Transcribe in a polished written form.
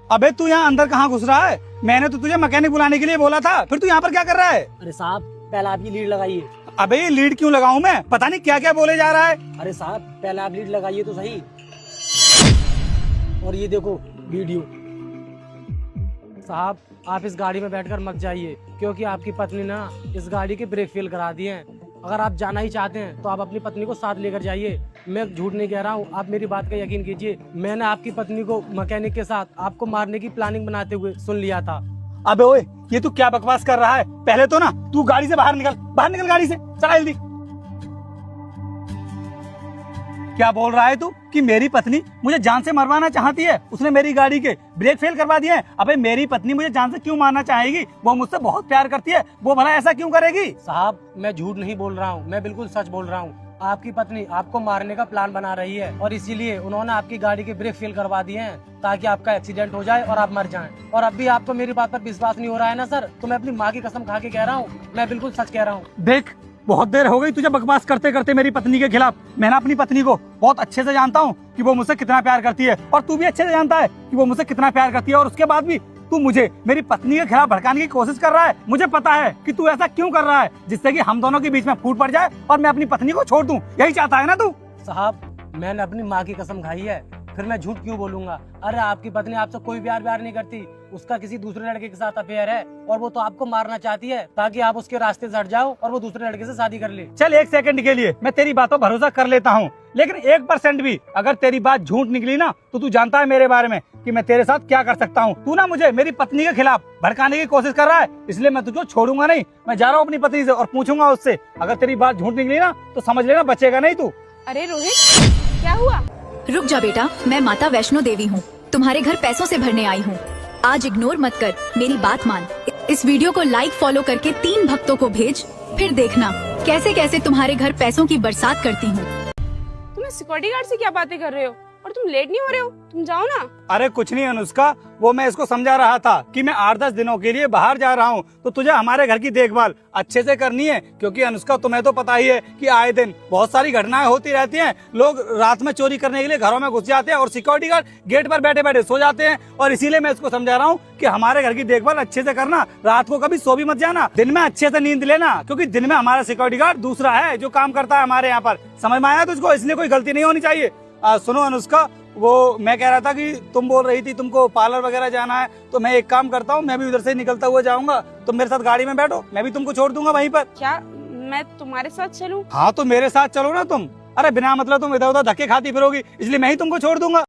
अबे तू यहाँ अंदर कहाँ घुस रहा है? मैंने तो तुझे मैकेनिक बुलाने के लिए बोला था, फिर तू यहाँ पर क्या कर रहा है? अरे साहब पहले आप ये लीड लगाइए। अबे ये लीड क्यों लगाऊं मैं? पता नहीं क्या क्या बोले जा रहा है। अरे साहब पहले आप लीड लगाइए तो सही। और ये देखो वीडियो। साहब आप इस गाड़ी में बैठकर मत जाइए, क्योंकि आपकी पत्नी ना इस गाड़ी के ब्रेक फेल करा दिए हैं। अगर आप जाना ही चाहते हैं तो आप अपनी पत्नी को साथ लेकर जाइए। मैं झूठ नहीं कह रहा हूँ, आप मेरी बात का यकीन कीजिए। मैंने आपकी पत्नी को मैकेनिक के साथ आपको मारने की प्लानिंग बनाते हुए सुन लिया था। अबे ओए, ये तू क्या बकवास कर रहा है? पहले तो ना तू गाड़ी से बाहर निकल गाड़ी से, चला जल्दी। क्या बोल रहा है तू कि मेरी पत्नी मुझे जान से मरवाना चाहती है? उसने मेरी गाड़ी के ब्रेक फेल करवा दिए हैं। अबे मेरी पत्नी मुझे जान से क्यों मारना चाहेगी? वो मुझसे बहुत प्यार करती है, वो भला ऐसा क्यों करेगी? साहब मैं झूठ नहीं बोल रहा हूँ, मैं बिल्कुल सच बोल रहा हूँ। आपकी पत्नी आपको मारने का प्लान बना रही है और इसीलिए उन्होंने आपकी गाड़ी के ब्रेक फेल करवा दिए हैं, ताकि आपका एक्सीडेंट हो जाए और आप मर जाएं। और अब भी आपको मेरी बात पर विश्वास नहीं हो रहा है ना सर? तो मैं अपनी माँ की कसम खा के कह रहा हूँ, मैं बिल्कुल सच कह रहा हूँ। देख, बहुत देर हो गई तुझे बकवास करते करते मेरी पत्नी के खिलाफ। मैं अपनी पत्नी को बहुत अच्छे से जानता हूँ कि वो मुझसे कितना प्यार करती है, और तू भी अच्छे से जानता है कि वो मुझसे कितना प्यार करती है, और उसके बाद भी तू मुझे मेरी पत्नी के खिलाफ भड़काने की कोशिश कर रहा है। मुझे पता है कि तू ऐसा क्यों कर रहा है, जिससे कि हम दोनों के बीच में फूट पड़ जाए और मैं अपनी पत्नी को छोड़ दूं। यही चाहता है ना तू? साहब मैंने अपनी माँ की कसम खाई है, फिर मैं झूठ क्यों बोलूंगा? अरे आपकी पत्नी आपसे कोई प्यार नहीं करती, उसका किसी दूसरे लड़के के साथ अफेयर है, और वो तो आपको मारना चाहती है ताकि आप उसके रास्ते से हट जाओ और वो दूसरे लड़के से शादी कर ले। चल एक सेकंड के लिए मैं तेरी बात पर भरोसा कर लेता हूँ, लेकिन 1% भी अगर तेरी बात झूठ निकली ना, तो तू जानता है मेरे बारे में कि मैं तेरे साथ क्या कर सकता हूँ। तू ना मुझे मेरी पत्नी के खिलाफ भड़काने की कोशिश कर रहा है, इसलिए मैं तुझको छोड़ूंगा नहीं। मैं जा रहा हूँ अपनी पत्नी से और पूछूंगा उससे। अगर तेरी बात झूठ निकली ना तो समझ लेना बचेगा नहीं तू। अरे रोहित, क्या हुआ? रुक जा बेटा, मैं माता वैष्णो देवी हूँ, तुम्हारे घर पैसों से भरने आई हूँ। आज इग्नोर मत कर, मेरी बात मान। इस वीडियो को लाइक फॉलो करके 3 भक्तों को भेज, फिर देखना कैसे कैसे तुम्हारे घर पैसों की बरसात करती हूँ। तुम सिक्योरिटी गार्ड से क्या बातें कर रहे हो? और तुम लेट नहीं हो रहे हो? तुम जाओ ना। अरे कुछ नहीं अनुष्का, वो मैं इसको समझा रहा था कि मैं 8-10 दिनों के लिए बाहर जा रहा हूँ, तो तुझे हमारे घर की देखभाल अच्छे से करनी है। क्योंकि अनुष्का तुम्हें तो पता ही है कि आए दिन बहुत सारी घटनाएं होती रहती हैं। लोग रात में चोरी करने के लिए घरों में घुस जाते हैं और सिक्योरिटी गार्ड गेट पर बैठे बैठे सो जाते हैं। और इसीलिए मैं इसको समझा रहा हूँ कि हमारे घर की देखभाल अच्छे से करना, रात को कभी सो भी मत जाना, दिन में अच्छे से नींद लेना, क्योंकि दिन में हमारा सिक्योरिटी गार्ड दूसरा है जो काम करता है हमारे यहाँ पर। समझ में आया तुझको? इसलिए कोई गलती नहीं होनी चाहिए। सुनो अनुष्का, वो मैं कह रहा था कि तुम बोल रही थी तुमको पार्लर वगैरह जाना है, तो मैं एक काम करता हूँ, मैं भी उधर से निकलता हुआ जाऊंगा। तुम मेरे साथ गाड़ी में बैठो, मैं भी तुमको छोड़ दूंगा वहीं पर। क्या मैं तुम्हारे साथ चलूं? हाँ तो मेरे साथ चलो ना तुम। अरे बिना मतलब तुम इधर उधर धक्के खाती फिरोगी, इसलिए मैं ही तुमको छोड़ दूंगा।